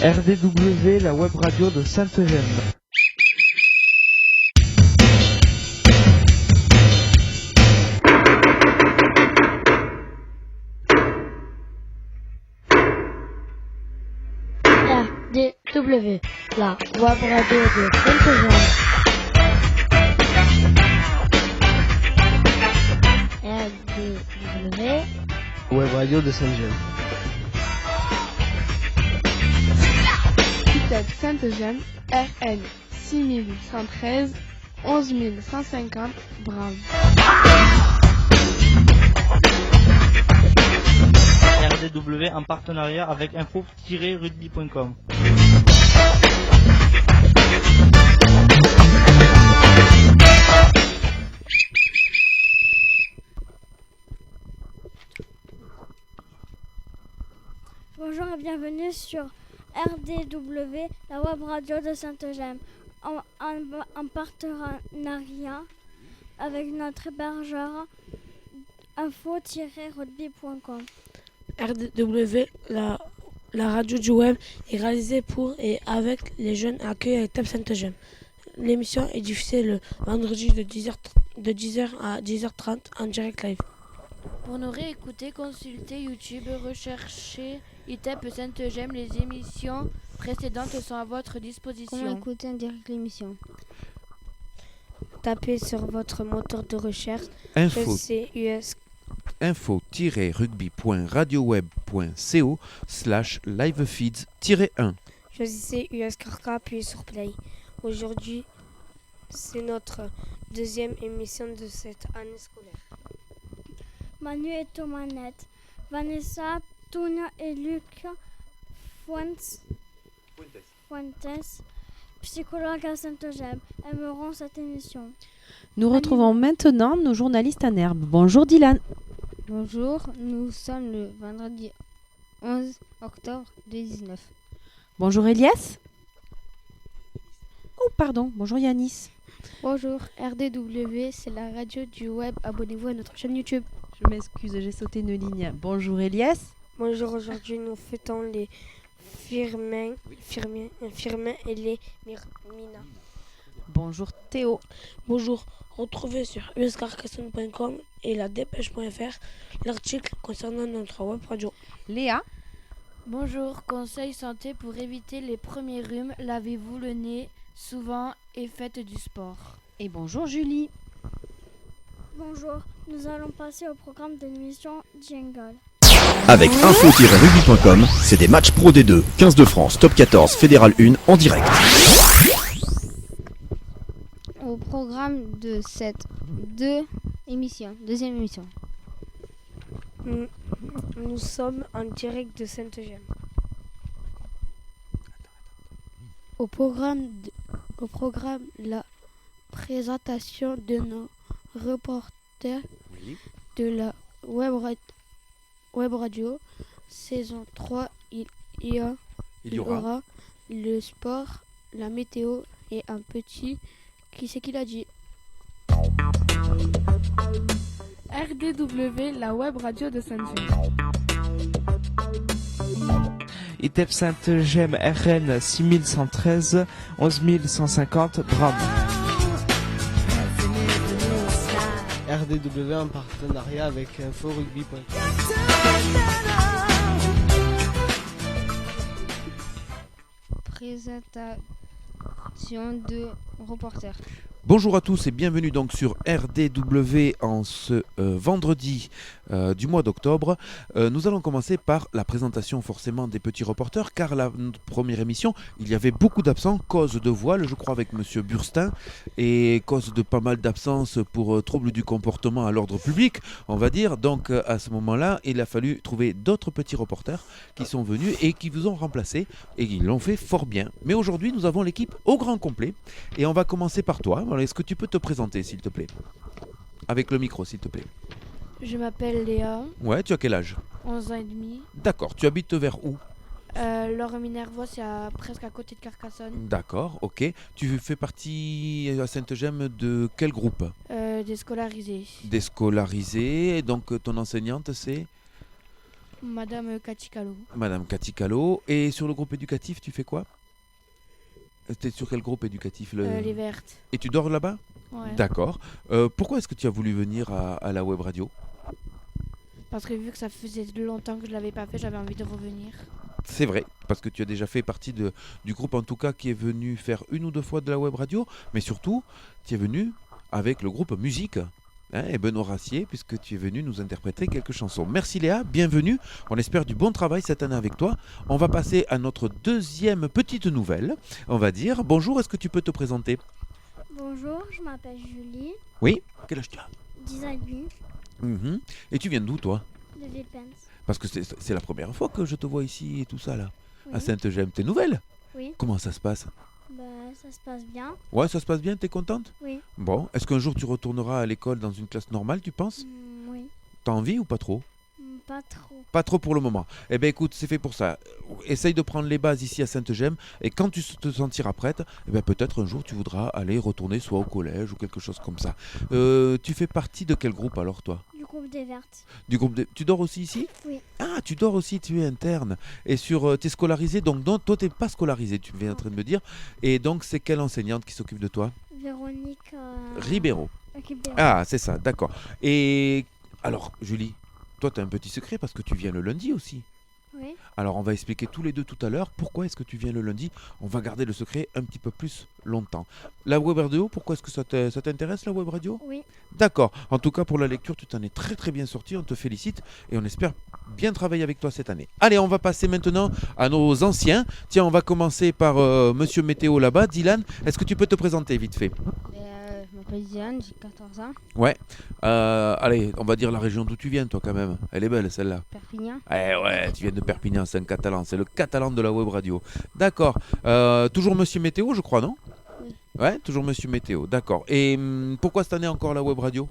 RDW, la web radio de Sainte-Gemme. RDW, la web radio de Sainte-Gemme. RDW, Web radio de Sainte-Gemme. Sainte-Gemme, RN 6113 11150 Bram. RDW en partenariat avec info-rugby.com. Bonjour et bienvenue sur RDW, la web radio de Sainte-Gemme, en partenariat avec notre hébergeur info-rugby.com. RDW, la radio du web, est réalisée pour et avec les jeunes accueillis à l'étape Sainte-Gemme. L'émission est diffusée le vendredi de 10h à 10h30 en direct live. Pour nous réécouter, consultez YouTube, recherchez ITEP Sainte-Gemme. Les émissions précédentes sont à votre disposition. Comment écouter en direct l'émission? Tapez sur votre moteur de recherche info-rugby.radioweb.co/livefeeds-1. Choisissez US Carca, puis sur Play. Aujourd'hui, c'est notre deuxième émission de cette année scolaire. Manu est aux manettes. Vanessa, Tonia et Luc Fuentes, psychologues à Sainte-Gemme, aimeront cette émission. Nous retrouvons maintenant nos journalistes en herbe. Bonjour Dylan. Bonjour, nous sommes le vendredi 11 octobre 2019. Bonjour Elias. Oh pardon, bonjour Yanis. Bonjour, RDW, c'est la radio du web. Abonnez-vous à notre chaîne YouTube. Je m'excuse, j'ai sauté une ligne. Bonjour Elias. Bonjour, aujourd'hui nous fêtons les Firmin et les Mina. Bonjour Théo. Bonjour, retrouvez sur uscarcasson.com et la dépêche.fr l'article concernant notre web radio. Léa. Bonjour, conseil santé pour éviter les premiers rhumes. Lavez-vous le nez souvent et faites du sport. Et bonjour Julie. Bonjour, nous allons passer au programme de l'émission Jingle. Avec info-rugby.com, c'est des matchs pro D2, 15 de France, top 14, fédéral 1 en direct. Au programme de cette deuxième émission. Nous sommes en direct de Sainte-Gemme. Au programme, la présentation de nos reporters de la web radio. Saison 3, il y aura le sport, la météo et un petit... Qui c'est qui l'a dit? RDW, la web radio de Sainte-Gemme. ITEP Sainte-Gemme, RN 6113 11150 Bram. RDW en partenariat avec info-rugby.com. Présentation de reporters. Bonjour à tous et bienvenue donc sur RDW en ce vendredi du mois d'octobre. Nous allons commencer par la présentation forcément des petits reporters car notre première émission, il y avait beaucoup d'absents, cause de voile je crois avec Monsieur Burstin et cause de pas mal d'absences pour troubles du comportement à l'ordre public on va dire. Donc à ce moment-là il a fallu trouver d'autres petits reporters qui sont venus et qui vous ont remplacé et ils l'ont fait fort bien. Mais aujourd'hui nous avons l'équipe au grand complet et on va commencer par toi. Alors, est-ce que tu peux te présenter s'il te plaît? Avec le micro s'il te plaît. Je m'appelle Léa. Ouais, tu as quel âge? 11 ans et demi. D'accord, tu habites vers où? Laure Minervois, c'est presque à côté de Carcassonne. D'accord, ok. Tu fais partie à Sainte-Gemme de quel groupe? Des scolarisés. Des scolarisés, donc ton enseignante c'est? Madame Katikalo. Madame Katikalo. Et sur le groupe éducatif, tu fais quoi? T'es sur quel groupe éducatif Les Vertes. Et tu dors là-bas? Ouais. D'accord. Pourquoi est-ce que tu as voulu venir à la web radio? Parce que vu que ça faisait longtemps que je l'avais pas fait, j'avais envie de revenir. C'est vrai, parce que tu as déjà fait partie du groupe en tout cas qui est venu faire 1 ou 2 fois de la web radio, mais surtout, tu es venu avec le groupe musique. Et Benoît Rassier, puisque tu es venu nous interpréter quelques chansons. Merci Léa, bienvenue. On espère du bon travail cette année avec toi. On va passer à notre deuxième petite nouvelle, on va dire. Bonjour, est-ce que tu peux te présenter? Bonjour, je m'appelle Julie, Oui. Quel âge tu as? 10 ans et demi, Et tu viens d'où toi? de Villepinte. Parce que c'est la première fois que je te vois ici et tout ça là. Oui. À Sainte-Gemme, t'es nouvelle? Oui, Comment ça se passe? ça se passe bien. Ouais, ça se passe bien, t'es contente? Oui. Bon, est-ce qu'un jour tu retourneras à l'école dans une classe normale, tu penses? Oui. T'as envie ou pas trop? Pas trop. Pas trop pour le moment. Eh bien écoute, c'est fait pour ça. Essaye de prendre les bases ici à Sainte-Gemme et quand tu te sentiras prête, eh bien peut-être un jour tu voudras aller retourner soit au collège ou quelque chose comme ça. Tu fais partie de quel groupe alors toi? Du groupe des Vertes. Du groupe Tu dors aussi ici? Oui. Ah, tu dors aussi, tu es interne. Et t'es scolarisé, donc non, toi t'es pas scolarisé, tu viens en train de me dire. Et donc c'est quelle enseignante qui s'occupe de toi? Véronique Ribeiro. Ribeiro. Ah, c'est ça, d'accord. Et alors, Julie, toi tu as un petit secret parce que tu viens le lundi aussi. Oui. Alors on va expliquer tous les deux tout à l'heure pourquoi est-ce que tu viens le lundi. On va garder le secret un petit peu plus longtemps. La web radio, pourquoi est-ce que ça t'intéresse la web radio? Oui. D'accord. En tout cas pour la lecture, tu t'en es très très bien sorti. On te félicite et on espère bien travailler avec toi cette année. Allez, on va passer maintenant à nos anciens. Tiens, on va commencer par Monsieur Météo là-bas. Dylan, est-ce que tu peux te présenter vite fait? Je m'appelle Diane, j'ai 14 ans. Ouais. Allez, on va dire la région d'où tu viens toi quand même. Elle est belle celle-là. Perpignan. Eh ouais, tu viens de Perpignan, c'est un catalan. C'est le catalan de la web radio. D'accord. Toujours Monsieur Météo, je crois, non? Oui. Ouais, toujours Monsieur Météo. D'accord. Et pourquoi cette année encore la web radio?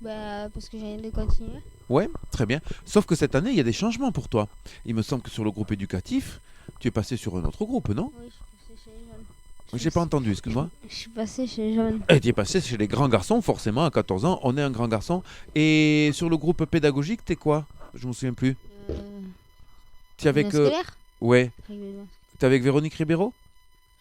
Parce que j'ai envie de continuer. Ouais, très bien. Sauf que cette année, il y a des changements pour toi. Il me semble que sur le groupe éducatif, tu es passé sur un autre groupe, non? Oui, je suis passé chez les jeunes. J'ai pas entendu, excuse-moi. Je suis passé chez les jeunes. Et tu es passé chez les grands garçons, forcément, à 14 ans, on est un grand garçon. Et sur le groupe pédagogique, t'es quoi? Je me souviens plus. Tu es avec... scolaire. Ouais. T'es avec Véronique Ribeiro?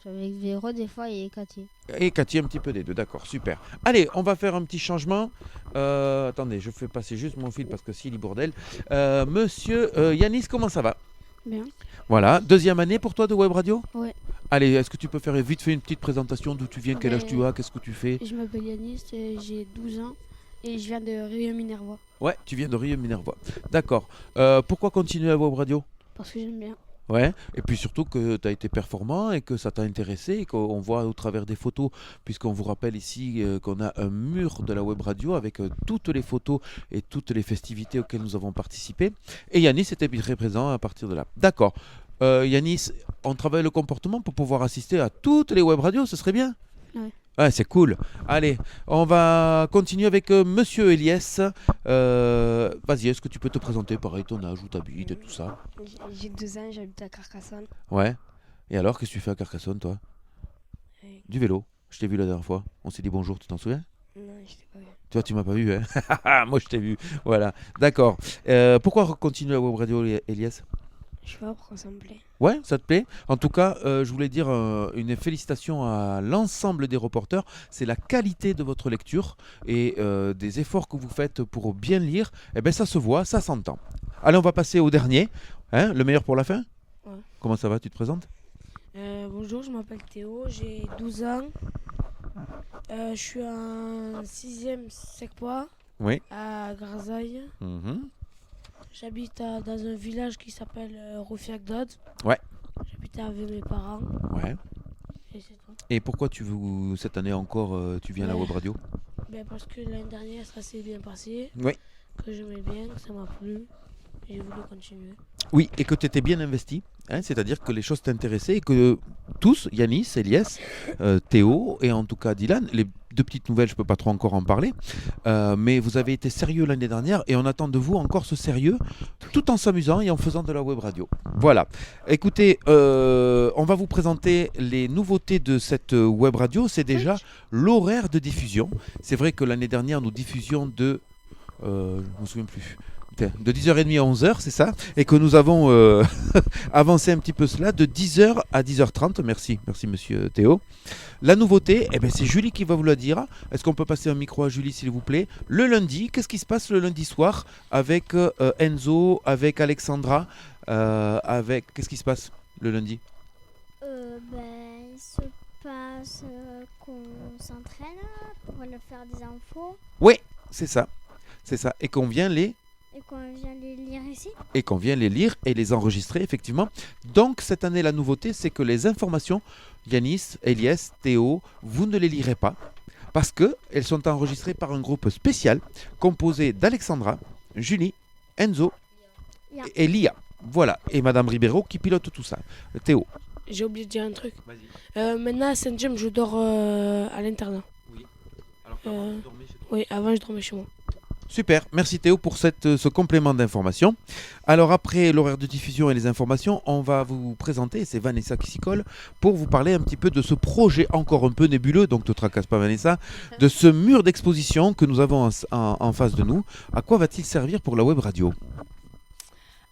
Je suis avec Véro des fois et Cathy. Et Cathy, un petit peu des deux, d'accord, super. Allez, on va faire un petit changement. Attendez, je fais passer juste mon fil parce que s'il est bordel. Monsieur Yanis, comment ça va? Bien. Voilà, deuxième année pour toi de web radio? Ouais. Allez, est-ce que tu peux faire vite fait une petite présentation d'où tu viens, quel âge tu as, qu'est-ce que tu fais? Je m'appelle Yanis, j'ai 12 ans et je viens de Rieux-Minervois. Ouais, tu viens de Rieux-Minervois. D'accord. Pourquoi continuer la web radio? Parce que j'aime bien. Ouais, et puis surtout que tu as été performant et que ça t'a intéressé et qu'on voit au travers des photos, puisqu'on vous rappelle ici qu'on a un mur de la web radio avec toutes les photos et toutes les festivités auxquelles nous avons participé. Et Yanis était très présent à partir de là. D'accord. Yanis, on travaille le comportement pour pouvoir assister à toutes les web radios, ce serait bien? Ouais. Ouais, c'est cool. Allez, on va continuer avec Monsieur Elias. Vas-y, est-ce que tu peux te présenter, pareil, ton âge, où t'habites et tout ça? J'ai 12 ans, j'habite à Carcassonne. Ouais. Et alors, qu'est-ce que tu fais à Carcassonne, toi? Du vélo. Je t'ai vu la dernière fois. On s'est dit bonjour, tu t'en souviens? Non, je t'ai pas vu. Toi, tu m'as pas vu, hein? Moi, je t'ai vu. Voilà. D'accord. Pourquoi continuer la web radio, Elias? Je sais pas pourquoi ça me plaît. Ouais, ça te plaît? En tout cas, je voulais dire une félicitation à l'ensemble des reporters. C'est la qualité de votre lecture et des efforts que vous faites pour bien lire. Eh bien, ça se voit, ça s'entend. Allez, on va passer au dernier. Hein, le meilleur pour la fin? Ouais. Comment ça va? Tu te présentes? Bonjour, je m'appelle Théo, j'ai 12 ans. Je suis en 6e SECPOA Oui. à Garzaille. J'habite dans un village qui s'appelle Roufiac-Dod. Ouais. J'habite avec mes parents. Ouais. Et c'est tout. Et pourquoi cette année encore, tu viens à la web radio? Parce que l'année dernière, ça s'est bien passé. Oui. Que j'aimais bien, que ça m'a plu. Et j'ai voulu continuer. Oui, et que tu étais bien investi. Hein, c'est-à-dire que les choses t'intéressaient et que tous, Yanis, Elias, Théo et en tout cas Dylan, les deux petites nouvelles, je ne peux pas trop encore en parler, mais vous avez été sérieux l'année dernière et on attend de vous encore ce sérieux tout en s'amusant et en faisant de la web radio. Voilà. Écoutez, on va vous présenter les nouveautés de cette web radio. C'est déjà l'horaire de diffusion. C'est vrai que l'année dernière, nous diffusions de... je ne me souviens plus. De 10h30 à 11h, c'est ça? Et que nous avons avancé un petit peu cela de 10h à 10h30. Merci monsieur Théo. La nouveauté, c'est Julie qui va vous la dire. Est-ce qu'on peut passer un micro à Julie, s'il vous plaît? Le lundi, qu'est-ce qui se passe le lundi soir avec Enzo, avec Alexandra, qu'est-ce qui se passe le lundi? Il se passe qu'on s'entraîne pour faire des infos. Oui, c'est ça. Et qu'on vient les lire ici. Et qu'on vient les lire et les enregistrer, effectivement. Donc, cette année, la nouveauté, c'est que les informations, Yanis, Elias, Théo, vous ne les lirez pas parce qu'elles sont enregistrées par un groupe spécial composé d'Alexandra, Julie, Enzo et Lia. Voilà. Et Madame Ribeiro qui pilote tout ça. Théo. J'ai oublié de dire un truc. Maintenant, à Saint-James, je dors à l'internat. Oui. Alors qu'avant, tu dormais chez toi? Oui, avant, je dormais chez moi. Super, merci Théo pour ce complément d'information. Alors après l'horaire de diffusion et les informations, on va vous présenter, c'est Vanessa qui s'y colle, pour vous parler un petit peu de ce projet encore un peu nébuleux, donc ne te tracasse pas Vanessa, de ce mur d'exposition que nous avons en face de nous. À quoi va-t-il servir pour la web radio ?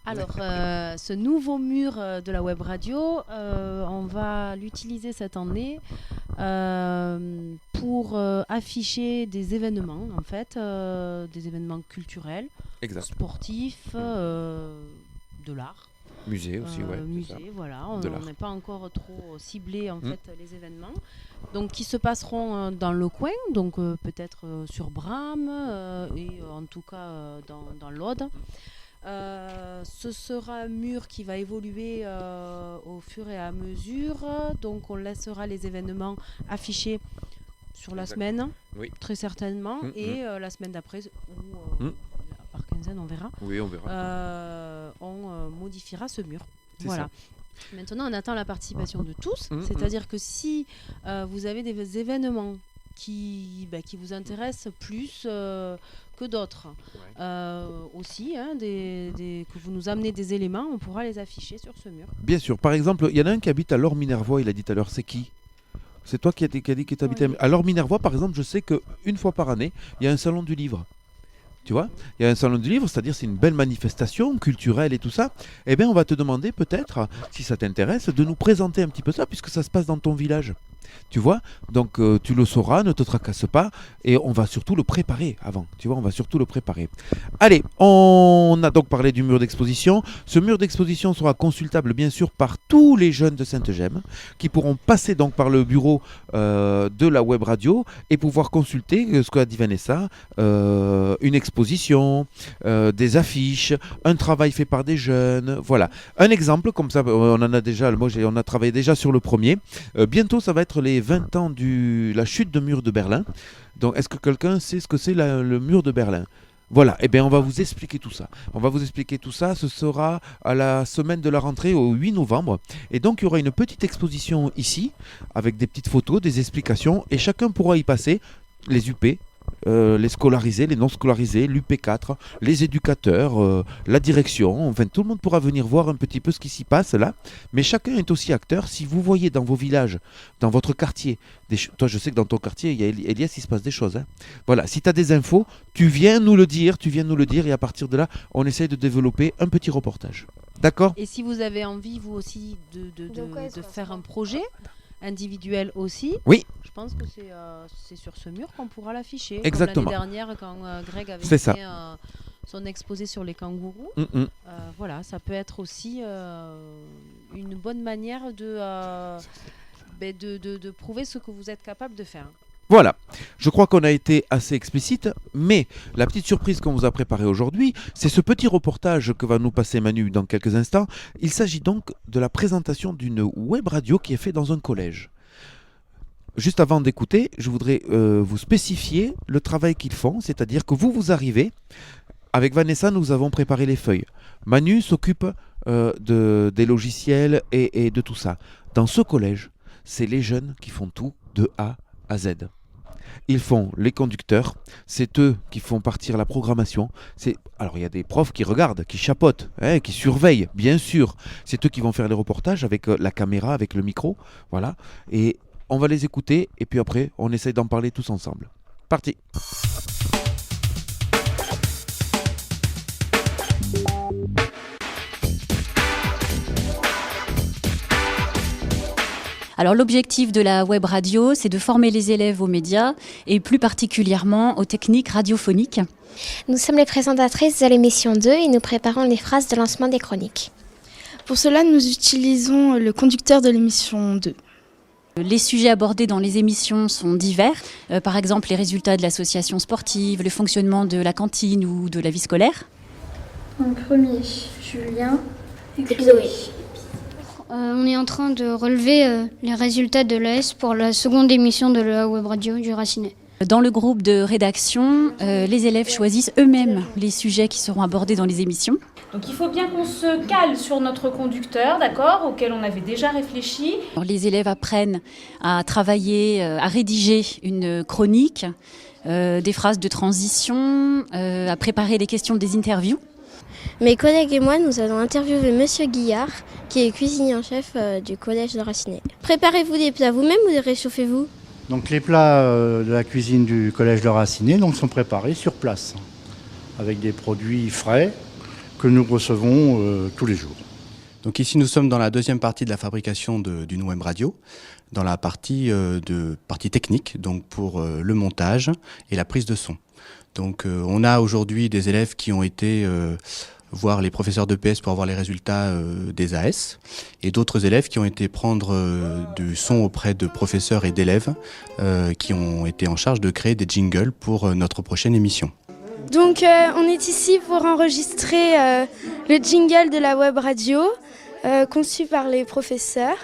Alors, ce nouveau mur de la web radio, on va l'utiliser cette année pour afficher des événements, en fait, des événements culturels, sportifs, de l'art. Musée aussi, ouais. Musée, voilà. On n'est pas encore trop ciblé, en fait, les événements. Donc, qui se passeront dans le coin, donc peut-être sur Bram et en tout cas dans l'Aude. Ce sera un mur qui va évoluer au fur et à mesure. Donc on laissera les événements affichés sur la semaine, très certainement, et la semaine d'après, ou par quinzaine, on verra. Oui, on verra. On modifiera ce mur. Voilà. Ça. Maintenant, on attend la participation de tous. C'est-à-dire que si vous avez des événements qui vous intéressent plus que d'autres. Aussi, que vous nous amenez des éléments, on pourra les afficher sur ce mur. Bien sûr. Par exemple, il y en a un qui habite à Laure-Minervois, il a dit tout à l'heure, c'est qui ? C'est toi qui as dit que tu habitais à Laure-Minervois, par exemple, je sais qu'une fois par année, il y a un salon du livre. Tu vois, il y a un salon du livre, c'est-à-dire c'est une belle manifestation culturelle et tout ça. Eh bien, on va te demander peut-être, si ça t'intéresse, de nous présenter un petit peu ça, puisque ça se passe dans ton village. Tu vois, donc tu le sauras, ne te tracasse pas, et on va surtout le préparer avant. Tu vois, on va surtout le préparer. Allez, on a donc parlé du mur d'exposition. Ce mur d'exposition sera consultable bien sûr par tous les jeunes de Sainte-Gemme, qui pourront passer donc par le bureau de la web radio et pouvoir consulter ce qu'a dit Vanessa, une exposition, des affiches, un travail fait par des jeunes. Voilà, un exemple comme ça, on en a déjà. On a travaillé déjà sur le premier. Bientôt, ça va être les 20 ans de la chute de mur de Berlin. Donc, est-ce que quelqu'un sait ce que c'est le mur de Berlin ? Voilà, eh bien on va vous expliquer tout ça. Ce sera à la semaine de la rentrée au 8 novembre. Et donc il y aura une petite exposition ici, avec des petites photos, des explications, et chacun pourra y passer, les UP, les scolarisés, les non scolarisés, l'UP4, les éducateurs, la direction, enfin tout le monde pourra venir voir un petit peu ce qui s'y passe là, mais chacun est aussi acteur. Si vous voyez dans vos villages, dans votre quartier, toi je sais que dans ton quartier, Elias, il se passe des choses, hein. Voilà, si tu as des infos, tu viens nous le dire, et à partir de là, on essaye de développer un petit reportage. D'accord ? Et si vous avez envie, vous aussi, de faire un projet individuel aussi. Oui. Je pense que c'est sur ce mur qu'on pourra l'afficher. Exactement. Comme l'année dernière, quand Greg avait fait son exposé sur les kangourous. Voilà, ça peut être aussi une bonne manière de prouver ce que vous êtes capable de faire. Voilà, je crois qu'on a été assez explicite, mais la petite surprise qu'on vous a préparée aujourd'hui, c'est ce petit reportage que va nous passer Manu dans quelques instants. Il s'agit donc de la présentation d'une web radio qui est faite dans un collège. Juste avant d'écouter, je voudrais vous spécifier le travail qu'ils font, c'est-à-dire que vous arrivez, avec Vanessa, nous avons préparé les feuilles. Manu s'occupe des logiciels et de tout ça. Dans ce collège, c'est les jeunes qui font tout de A à Z. Ils font les conducteurs, c'est eux qui font partir la programmation. Alors il y a des profs qui regardent, qui chapeautent, qui surveillent, bien sûr. C'est eux qui vont faire les reportages avec la caméra, avec le micro. Voilà. Et on va les écouter et puis après, on essaye d'en parler tous ensemble. Parti. Alors l'objectif de la web radio, c'est de former les élèves aux médias et plus particulièrement aux techniques radiophoniques. Nous sommes les présentatrices de l'émission 2 et nous préparons les phrases de lancement des chroniques. Pour cela, nous utilisons le conducteur de l'émission 2. Les sujets abordés dans les émissions sont divers, par exemple les résultats de l'association sportive, le fonctionnement de la cantine ou de la vie scolaire. En premier, Julien et Chloé. On est en train de relever les résultats de l'AS pour la seconde émission de la web radio du Racinet. Dans le groupe de rédaction, les élèves choisissent eux-mêmes les sujets qui seront abordés dans les émissions. Donc il faut bien qu'on se cale sur notre conducteur, d'accord, auquel on avait déjà réfléchi. Alors, les élèves apprennent à travailler, à rédiger une chronique, des phrases de transition, à préparer les questions des interviews. Mes collègues et moi, nous allons interviewer Monsieur Guillard, qui est cuisinier en chef du collège de Racinet. Préparez-vous des plats vous-même ou les réchauffez-vous ? Donc les plats de la cuisine du collège de Racinet sont préparés sur place, avec des produits frais que nous recevons tous les jours. Donc ici nous sommes dans la deuxième partie de la fabrication d'une web radio, dans la partie technique, donc pour le montage et la prise de son. Donc on a aujourd'hui des élèves qui ont été voir les professeurs d'EPS pour avoir les résultats des AS, et d'autres élèves qui ont été prendre du son auprès de professeurs et d'élèves qui ont été en charge de créer des jingles pour notre prochaine émission. Donc on est ici pour enregistrer le jingle de la web radio conçu par les professeurs.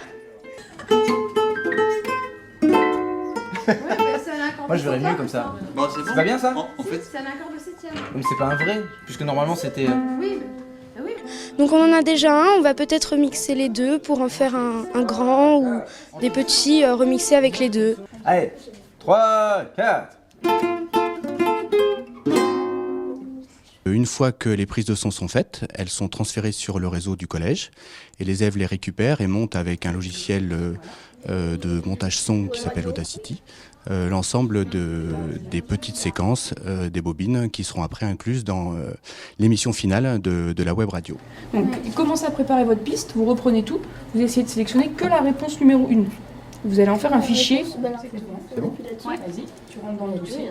Moi je verrais mieux comme ça. Bon, c'est pas bien ça en fait, c'est un accord de septième. Mais c'est pas un vrai, puisque normalement c'était... Oui. Donc on en a déjà un, on va peut-être remixer les deux pour en faire un grand ou des petits remixés avec les deux. Allez, 3, 4. Une fois que les prises de son sont faites, elles sont transférées sur le réseau du collège et les élèves les récupèrent et montent avec un logiciel de montage son qui s'appelle Audacity l'ensemble des petites séquences, des bobines qui seront après incluses dans l'émission finale de la web radio. Donc commencez à préparer votre piste, vous reprenez tout, vous essayez de sélectionner que la réponse numéro 1. Vous allez en faire un fichier. C'est bon ? Ouais, vas-y, tu rentres dans le dossier.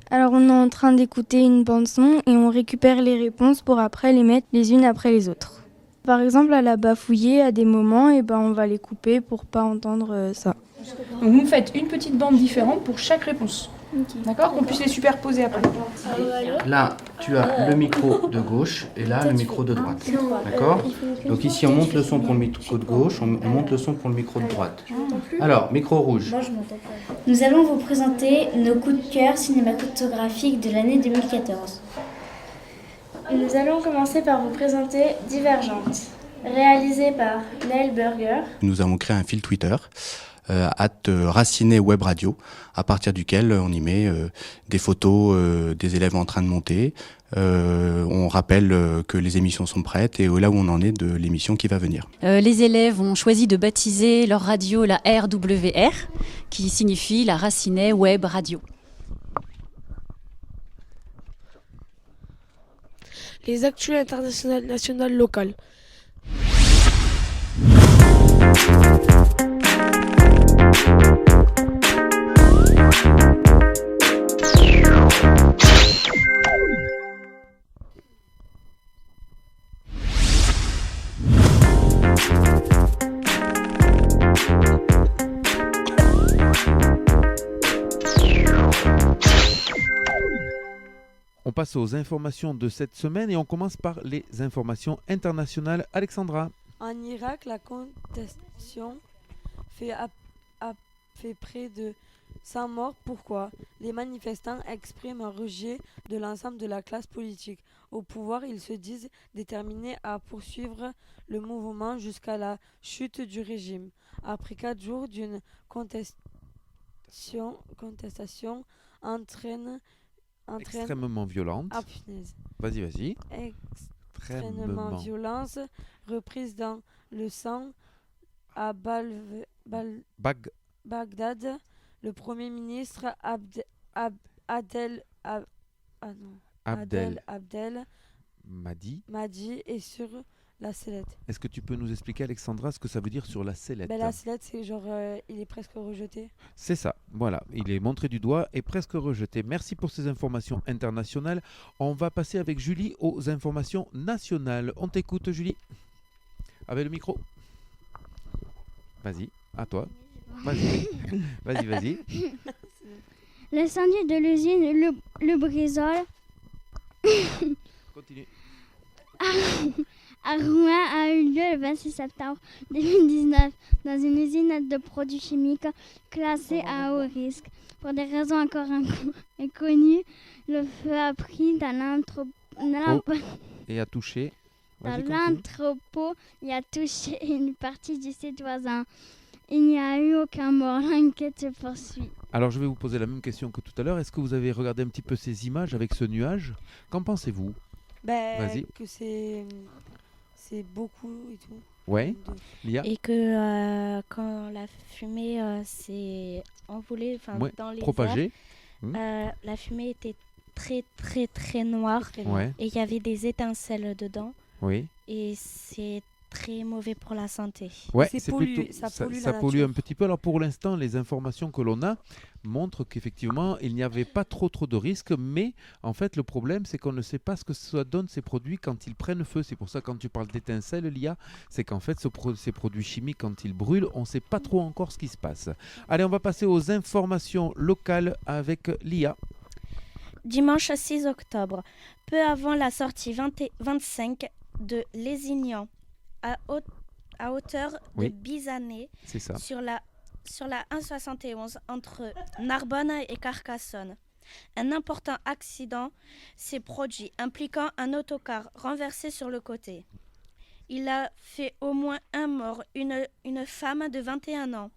Alors on est en train d'écouter une bande son et on récupère les réponses pour après les mettre les unes après les autres. Par exemple, elle a bafouillé à des moments, et on va les couper pour pas entendre ça. Donc vous me faites une petite bande différente pour chaque réponse. Okay. D'accord ? Qu'on puisse les superposer après. Là, tu as le micro de gauche et là, le micro de droite. D'accord ? Donc ici, on monte le son pour le micro de gauche, on monte le son pour le micro de droite. Alors, micro rouge. Nous allons vous présenter nos coups de cœur cinématographiques de l'année 2014. Nous allons commencer par vous présenter Divergente, réalisé par Neil Burger. Nous avons créé un fil Twitter @Racinet Web Radio, à partir duquel on y met des photos des élèves en train de monter. On rappelle que les émissions sont prêtes et là où on en est de l'émission qui va venir. Les élèves ont choisi de baptiser leur radio la RWR, qui signifie la Racinet Web Radio. Les actus internationales, nationales, locales. On passe aux informations de cette semaine et on commence par les informations internationales. Alexandra. En Irak, la contestation fait près de 100 morts. Pourquoi ? Les manifestants expriment un rejet de l'ensemble de la classe politique. Au pouvoir, ils se disent déterminés à poursuivre le mouvement jusqu'à la chute du régime. Après 4 jours d'une contestation extrêmement violente. Ah, punaise. Vas-y. Extrêmement violence, reprise dans le sang à Bagdad. Le Premier ministre Abdel Mahdi est sur La sellette. Est-ce que tu peux nous expliquer, Alexandra, ce que ça veut dire sur la sellette? La sellette, c'est genre, il est presque rejeté. C'est ça, voilà. Il est montré du doigt et presque rejeté. Merci pour ces informations internationales. On va passer avec Julie aux informations nationales. On t'écoute, Julie. Avec le micro. Vas-y, à toi. Vas-y, vas-y. L'incendie de l'usine Lubrizol Continue. à Rouen a eu lieu le 26 septembre 2019 dans une usine de produits chimiques classée à haut risque. Pour des raisons encore inconnues, le feu a pris dans l'entrepôt. Et a touché. Dans l'entrepôt, il a touché une partie du site voisin. Il n'y a eu aucun mort. L'enquête se poursuit. Alors je vais vous poser la même question que tout à l'heure. Est-ce que vous avez regardé un petit peu ces images avec ce nuage? Qu'en pensez-vous? Vas-y. Que c'est beaucoup et tout. Ouais. Lia? Et que quand la fumée s'est envolée dans les propagée. airs, la fumée était très très très noire. Ouais. Et il y avait des étincelles dedans. Oui. Et c'est très mauvais pour la santé. Ouais, ça pollue un petit peu. Alors pour l'instant, les informations que l'on a montrent qu'effectivement, il n'y avait pas trop de risques, mais en fait, le problème, c'est qu'on ne sait pas ce que ça donne ces produits quand ils prennent feu. C'est pour ça, quand tu parles d'étincelles, Lia, c'est qu'en fait, ces produits chimiques, quand ils brûlent, on ne sait pas trop encore ce qui se passe. Allez, on va passer aux informations locales avec Lia. Dimanche 6 octobre, peu avant la sortie 25 de Lézignan, à hauteur de Bizané, sur la 1,71 entre Narbonne et Carcassonne. Un important accident s'est produit impliquant un autocar renversé sur le côté. Il a fait au moins un mort, une femme de 21 ans.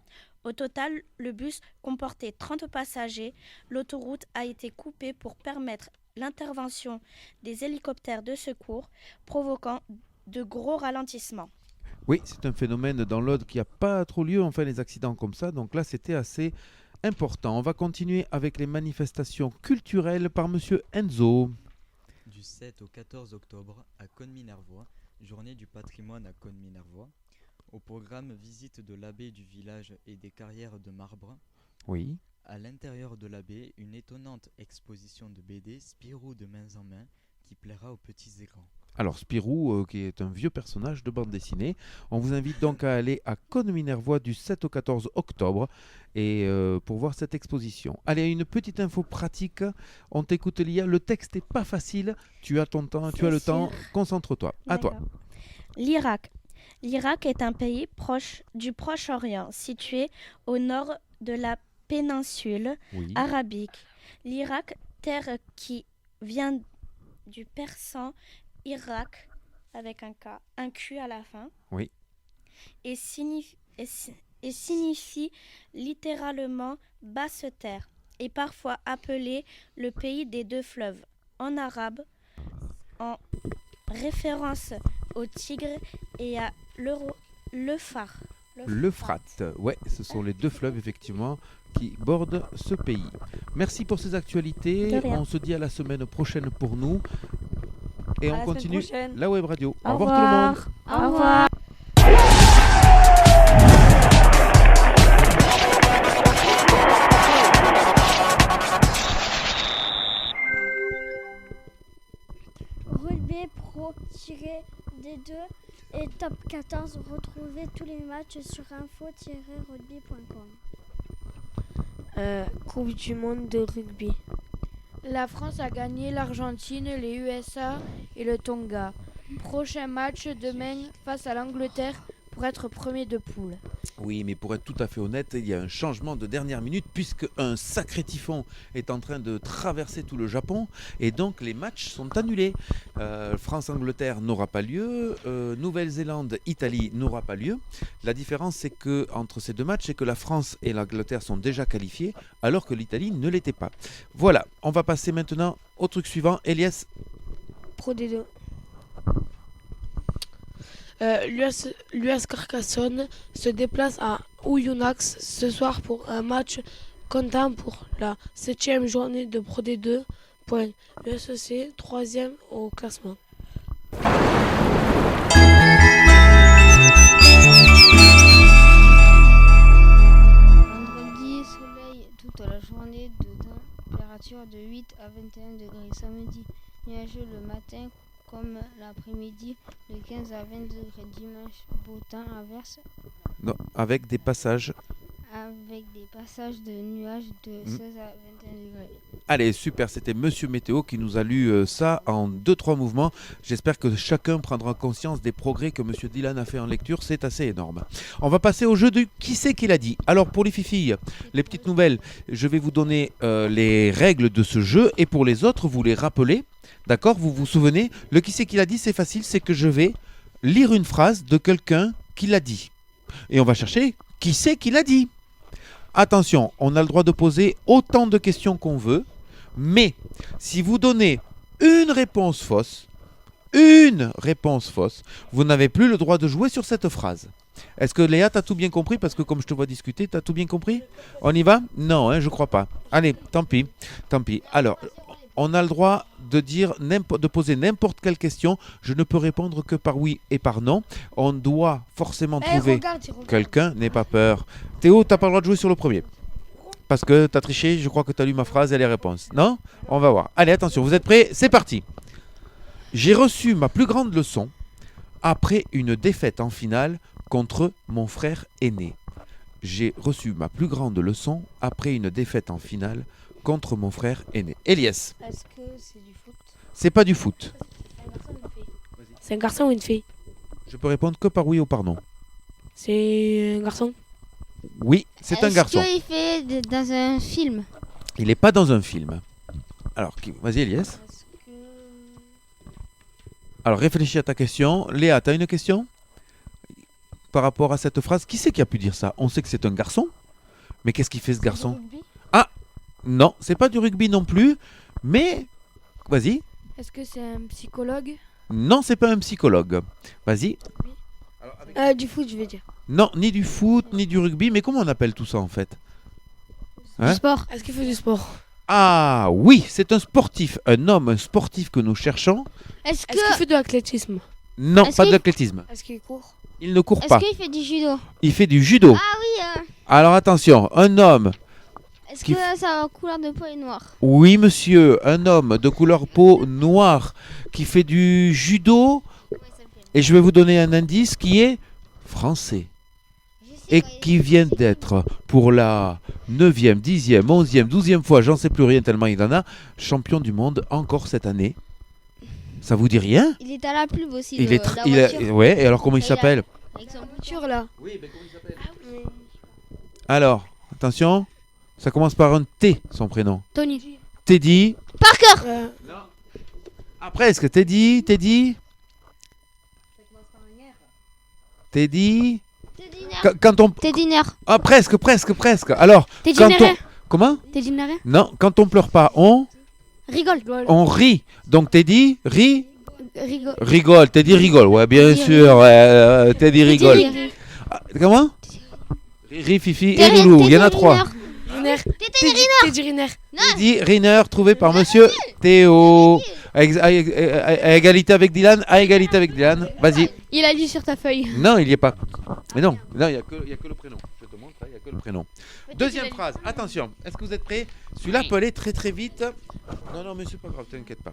Au total, le bus comportait 30 passagers. L'autoroute a été coupée pour permettre l'intervention des hélicoptères de secours, provoquant de gros ralentissements. Oui, c'est un phénomène dans l'Aude qui n'a pas trop lieu, enfin les accidents comme ça, donc là c'était assez important. On va continuer avec les manifestations culturelles par Monsieur Enzo. Du 7 au 14 octobre à Cône-Minervois, journée du patrimoine à Cône-Minervois. Au programme, visite de l'abbaye du village et des carrières de marbre. Oui. À l'intérieur de l'abbaye, une étonnante exposition de BD Spirou de mains en main qui plaira aux petits et grands. Alors Spirou, qui est un vieux personnage de bande dessinée. On vous invite donc à aller à Cône-Minervois du 7 au 14 octobre et pour voir cette exposition. Allez, une petite info pratique. On t'écoute, Lia. Le texte n'est pas facile. Tu as ton temps, tu as le temps. Concentre-toi. À toi. L'Irak. L'Irak est un pays proche du Proche-Orient, situé au nord de la péninsule arabique. L'Irak, terre qui vient du persan Irak, avec un Q à la fin, et signifie littéralement basse terre, et parfois appelé le pays des deux fleuves, en arabe, en référence au Tigre et à l'Euphrate. L'Euphrate, ouais, ce sont les deux fleuves effectivement qui bordent ce pays. Merci pour ces actualités. On se dit à la semaine prochaine pour nous. Et on continue la web radio. Au revoir tout le monde. Au revoir. Rugby Pro-D2 et Top 14. Retrouvez tous les matchs sur info-rugby.com. Coupe du monde de rugby. La France a gagné l'Argentine, les USA et le Tonga. Prochain match demain face à l'Angleterre pour être premier de poule. Oui, mais pour être tout à fait honnête, il y a un changement de dernière minute puisque un sacré typhon est en train de traverser tout le Japon et donc les matchs sont annulés. France-Angleterre n'aura pas lieu, Nouvelle-Zélande-Italie n'aura pas lieu. La différence c'est que entre ces deux matchs, c'est que la France et l'Angleterre sont déjà qualifiés alors que l'Italie ne l'était pas. Voilà, on va passer maintenant au truc suivant. Elias. Pro D2. L'US Carcassonne se déplace à Oyonnax ce soir pour un match comptant pour la 7e journée de Pro D2. L'USC 3e au classement. température de 8 à 21 degrés. Samedi, nuageux le matin comme l'après-midi, de 15 à 20 degrés. Dimanche, beau temps, averse. Non, avec des passages. Avec des passages de nuages de 16 à 21 degrés. Allez, super, c'était Monsieur Météo qui nous a lu ça en 2-3 mouvements. J'espère que chacun prendra conscience des progrès que Monsieur Dylan a fait en lecture, c'est assez énorme. On va passer au jeu de qui c'est qui l'a dit. Alors pour les fifilles, les petites nouvelles, je vais vous donner les règles de ce jeu et pour les autres, vous les rappelez. D'accord, vous vous souvenez, le qui c'est qui l'a dit, c'est facile, c'est que je vais lire une phrase de quelqu'un qui l'a dit. Et on va chercher qui c'est qui l'a dit. Attention, on a le droit de poser autant de questions qu'on veut, mais si vous donnez une réponse fausse, vous n'avez plus le droit de jouer sur cette phrase. Est-ce que Léa, t'as tout bien compris? Parce que comme je te vois discuter, t'as tout bien compris? On y va? Non, je crois pas. Allez, tant pis. Alors, on a le droit de poser n'importe quelle question. Je ne peux répondre que par oui et par non. On doit forcément trouver quelqu'un. N'aie pas peur. Théo, t'as pas le droit de jouer sur le premier. Parce que t'as triché, je crois que t'as lu ma phrase et les réponses. Non? On va voir. Allez, attention, vous êtes prêts? C'est parti. J'ai reçu ma plus grande leçon après une défaite en finale contre mon frère aîné. J'ai reçu ma plus grande leçon après une défaite en finale contre mon frère aîné. Elias. Est-ce que c'est du foot? C'est pas du foot. C'est un garçon ou une fille? Je peux répondre que par oui ou par non. C'est un garçon? Oui, c'est un garçon. Est-ce qu'il fait dans un film? Il n'est pas dans un film. Alors, vas-y Elias. Alors, réfléchis à ta question. Léa, tu as une question par rapport à cette phrase? Qui c'est qui a pu dire ça? On sait que c'est un garçon, mais qu'est-ce qu'il fait ce garçon? Ah, non, c'est pas du rugby non plus, mais vas-y. Est-ce que c'est un psychologue? Non, c'est pas un psychologue. Vas-y. Du foot, je vais dire. Non, ni du foot, ni du rugby, mais comment on appelle tout ça en fait? Du sport. Est-ce qu'il fait du sport? Ah oui, c'est un sportif, un sportif que nous cherchons. Est-ce qu'il fait de l'athlétisme? Non, pas de l'athlétisme. Est-ce qu'il court? Il ne court pas. Est-ce qu'il fait du judo? Il fait du judo. Ah oui. Alors attention, un homme. Est-ce que sa couleur de peau est noire? Oui, monsieur, un homme de couleur peau noire qui fait du judo. Et je vais vous donner un indice qui est français. Et qui vient d'être pour la 9e, 10e, 11e, 12e fois, j'en sais plus rien tellement il en a, champion du monde encore cette année. Ça vous dit rien? Il est à la pub aussi. Ouais, et alors comment il s'appelle? Avec son voiture là. Oui, mais comment il s'appelle? Alors, attention, ça commence par un T, son prénom. Tony. Teddy. Parker. Non. Ah, presque. Teddy. Teddy. Teddy. Ah, presque. Alors, comment? Teddy Neret. Non, quand on pleure pas, on rigole. On rit. Donc Teddy rigole. Teddy rigole. Ouais, bien sûr. Teddy rigole. Comment? Riri, Fifi et Loulou. Il y en a 3. Teddy Riner. Teddy Riner, trouvé par monsieur Théo. À égalité avec Dylan. Vas-y. Il a lu sur ta feuille. Non, il n'y est pas. Mais non, il n'y a que le prénom. Je te montre, il n'y a que le prénom. Deuxième phrase. Attention, est-ce que vous êtes prêts? Celui-là peut aller très très vite. Non, mais c'est pas grave, t'inquiète pas.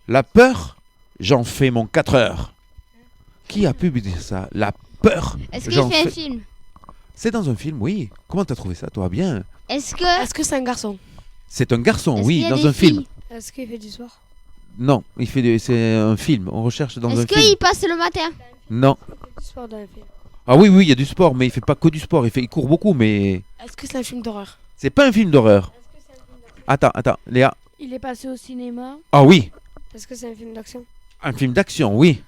La peur, j'en fais mon 4 heures. Qui a pu dire ça? La peur. Est-ce qu'il fait un film? C'est dans un film, oui. Comment t'as trouvé ça, toi? Bien. Est-ce que c'est un garçon? C'est un garçon, oui, dans un film. Est-ce qu'il fait du sport? Non, c'est un film. On recherche dans un film. Est-ce qu'il passe le matin? Non. Du sport dans le film. Ah oui, il y a du sport, mais il fait pas que du sport. Il court beaucoup, mais. Est-ce que c'est un film d'horreur? C'est pas un film d'horreur. Attends, Léa. Il est passé au cinéma. Ah oui. Est-ce que c'est un film d'action? Un film d'action, oui.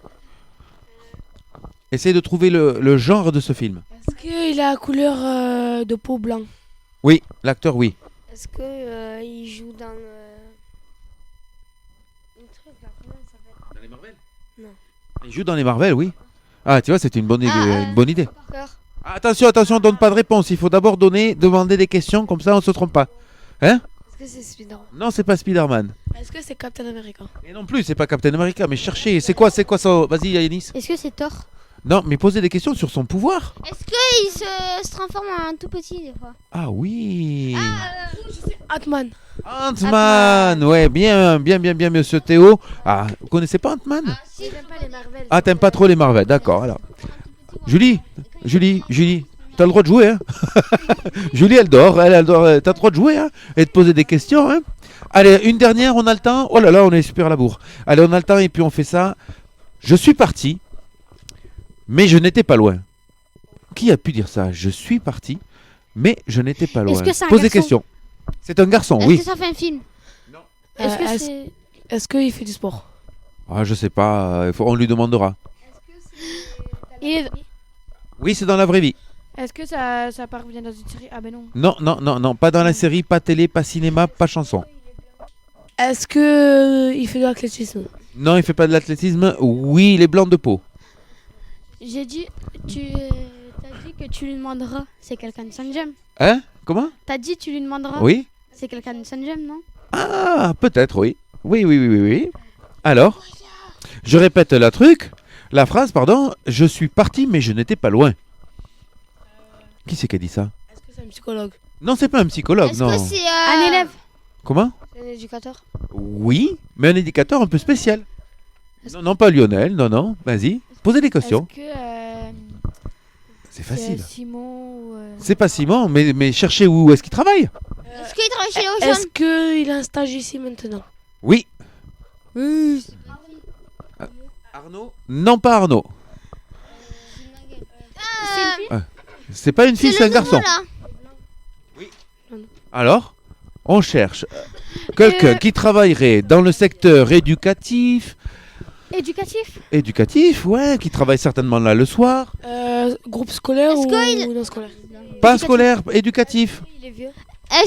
Essaye de trouver le genre de ce film. Est-ce qu'il a la couleur de peau blanc? Oui, l'acteur, oui. Est-ce qu'il joue dans... Dans les Marvel? Non. Il joue dans les Marvel, oui. Ah, tu vois, c'était une bonne idée. Attention, donne pas de réponse. Il faut d'abord demander des questions, comme ça on se trompe pas. Hein? Est-ce que c'est Spider-Man? Non, c'est pas Spider-Man. Est-ce que c'est Captain America? Et non plus, c'est pas Captain America, mais cherchez. C'est quoi ça? Vas-y, Yanis. Est-ce que c'est Thor? Non, mais posez des questions sur son pouvoir. Est-ce qu'il se transforme en tout petit des fois? Ah oui. Je sais, Ant-Man. Ant-Man. Ouais, bien, monsieur Théo. Ah, vous connaissez pas Ant-Man? Ah, t'aimes pas trop les Marvel, d'accord. Alors, Julie, t'as le droit de jouer, hein. Julie, elle dort, t'as le droit de jouer, hein, et de poser des questions, hein. Allez, une dernière, on a le temps. Oh là là, on est super à la bourre. Allez, on a le temps et puis on fait ça. Je suis parti, mais je n'étais pas loin. Qui a pu dire ça? Je suis parti, mais je n'étais pas loin. Pose des questions. C'est un garçon, oui. Est-ce que ça fait un film? Non. Est-ce qu'il fait du sport? Ah, je sais pas, on lui demandera. Oui, c'est dans la vraie vie. Est-ce que ça parvient dans une série? Ah ben non. Non, pas dans la série, pas télé, pas cinéma, pas chanson. Est-ce qu'il fait de l'athlétisme? Non, il fait pas de l'athlétisme. Oui, il est blanc de peau. J'ai dit, t'as dit que tu lui demanderas. C'est quelqu'un de Saint-Gem. Hein? Comment? T'as dit tu lui demanderas. Oui. C'est quelqu'un de Saint-Gem, non? Ah, peut-être, oui. Oui. Alors, je répète la phrase, pardon. Je suis parti, mais je n'étais pas loin. Qui c'est qui a dit ça? Est-ce que c'est un psychologue? Non, c'est pas un psychologue, non. Est-ce que c'est un élève? Comment? Un éducateur? Oui, mais un éducateur un peu spécial. Non, pas Lionel, non. Vas-y, posez des questions. Est-ce que c'est facile. Simon ou C'est pas Simon, mais cherchez où est-ce qu'il travaille. Est-ce qu'il travaille chez Ocean? Est-ce qu'il a un stage ici maintenant? Oui. Arnaud? Non, pas Arnaud. C'est pas une fille, c'est un garçon. Oui. Alors, on cherche quelqu'un qui travaillerait dans le secteur éducatif. Éducatif, ouais, qui travaille certainement là le soir. Groupe scolaire ou non scolaire? Pas scolaire, éducatif. Il est vieux.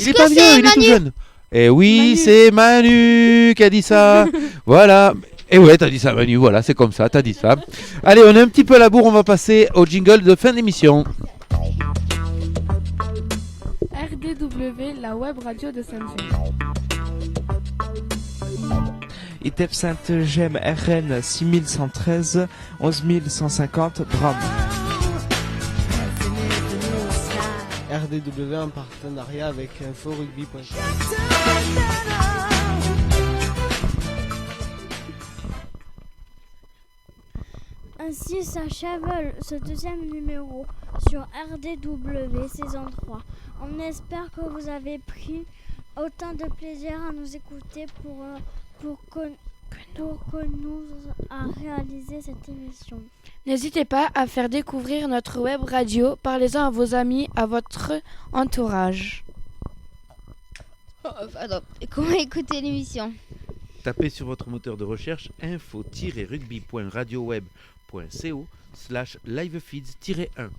Il est pas vieux, il est tout jeune. Et oui, c'est Manu qui a dit ça. Voilà. Et ouais, t'as dit ça, Manu, voilà, c'est comme ça, t'as dit ça. Allez, on est un petit peu à la bourre, on va passer au jingle de fin d'émission. RDW, la web radio de Saint-Gem. ITEP Saint-Gem RN 6113 11150 Bram. RDW en partenariat avec InfoRugby.com. Ainsi s'achève ce deuxième numéro sur RDW saison 3. On espère que vous avez pris autant de plaisir à nous écouter pour que nous à réaliser cette émission. N'hésitez pas à faire découvrir notre web radio. Parlez-en à vos amis, à votre entourage. Comment écouter l'émission? Tapez sur votre moteur de recherche info-rugby.radioweb.co/livefeeds-1.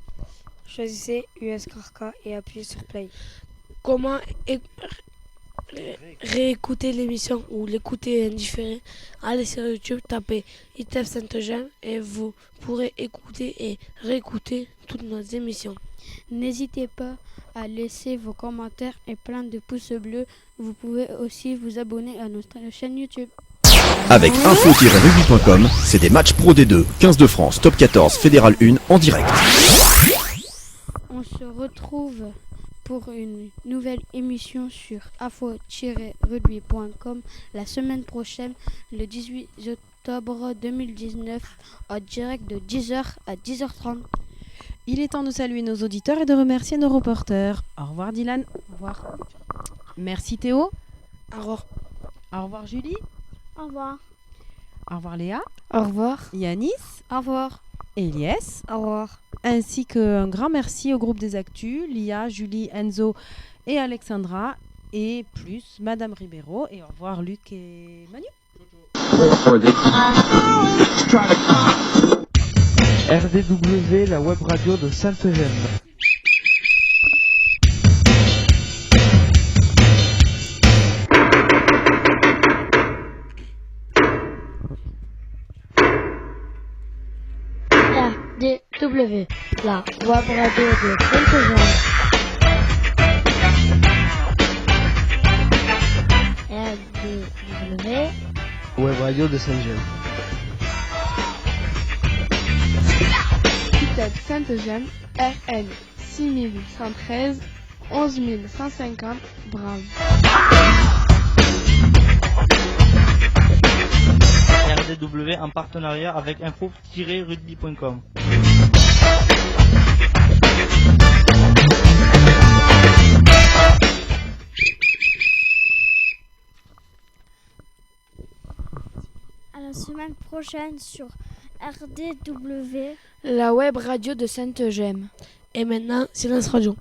Choisissez USKRK et appuyez sur play. Comment réécouter l'émission ou l'écouter indifféré? Allez sur YouTube, tapez ITEP Saint-Gem et vous pourrez écouter et réécouter toutes nos émissions. N'hésitez pas à laisser vos commentaires et plein de pouces bleus. Vous pouvez aussi vous abonner à notre chaîne YouTube. Avec info-rugby.com, c'est des matchs Pro D2, 15 de France, Top 14, Fédéral 1 en direct. On se retrouve pour une nouvelle émission sur info-rugby.com la semaine prochaine, le 18 octobre 2019, en direct de 10h à 10h30. Il est temps de saluer nos auditeurs et de remercier nos reporters. Au revoir Dylan. Au revoir. Merci Théo. Au revoir. Au revoir Julie. Au revoir. Au revoir Léa. Au revoir. Yanis. Au revoir. Elias. Au revoir. Ainsi qu'un grand merci au groupe des Actus, Lia, Julie, Enzo et Alexandra, et plus Madame Ribeiro. Et au revoir Luc et Manu. RDW, la web radio de Saint-Gem. RDW, la web radio de Saint-Gem. RDW, web radio de Saint-Gem. ITEP Saint-Gem RN 6113 11150 Bram. en partenariat avec info-rugby.com. À la semaine prochaine sur RDW, la web radio de Sainte-Eugène. Et maintenant, Silence Radio.